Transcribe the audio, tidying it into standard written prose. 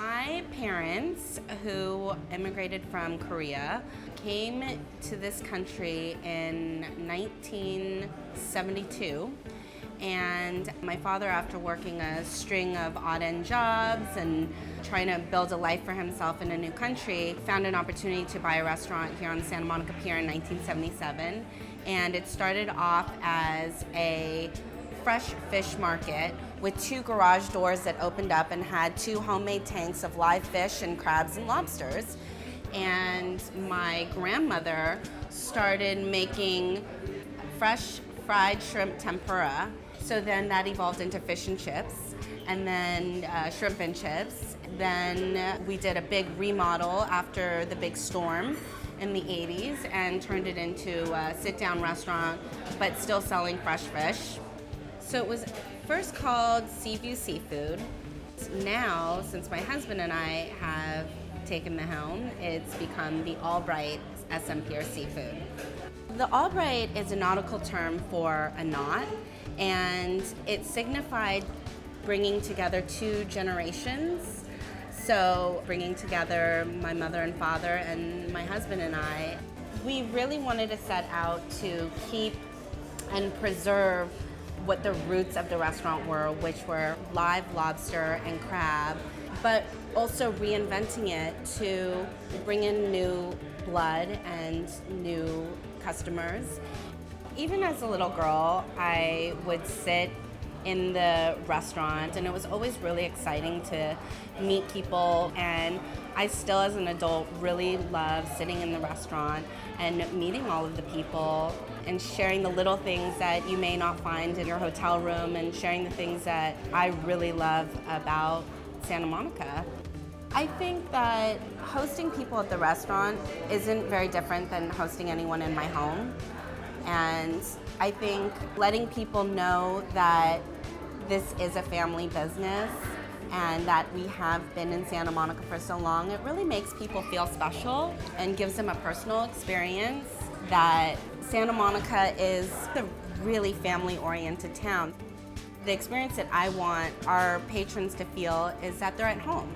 My parents, who immigrated from Korea, came to this country in 1972. And my father, after working a string of odd-end jobs and trying to build a life for himself in a new country, found an opportunity to buy a restaurant here on the Santa Monica Pier in 1977. And it started off as a fresh fish market with 2 garage doors that opened up and had 2 homemade tanks of live fish and crabs and lobsters. And my grandmother started making fresh fried shrimp tempura. So then that evolved into fish and chips, and then shrimp and chips. Then we did a big remodel after the big storm in the 80s and turned it into a sit-down restaurant, but still selling fresh fish. So it was first called Seaview Seafood. Now, since my husband and I have taken the helm, it's become the Albright Pier Seafood. The Albright is a nautical term for a knot, and it signified bringing together 2 generations. So bringing together my mother and father and my husband and I. We really wanted to set out to keep and preserve what the roots of the restaurant were, which were live lobster and crab, but also reinventing it to bring in new blood and new customers. Even as a little girl, I would sit in the restaurant, and it was always really exciting to meet people, and I still as an adult really love sitting in the restaurant and meeting all of the people and sharing the little things that you may not find in your hotel room, and sharing the things that I really love about Santa Monica. I think that hosting people at the restaurant isn't very different than hosting anyone in my home. And I think letting people know that this is a family business and that we have been in Santa Monica for so long, it really makes people feel special and gives them a personal experience that Santa Monica is a really family-oriented town. The experience that I want our patrons to feel is that they're at home.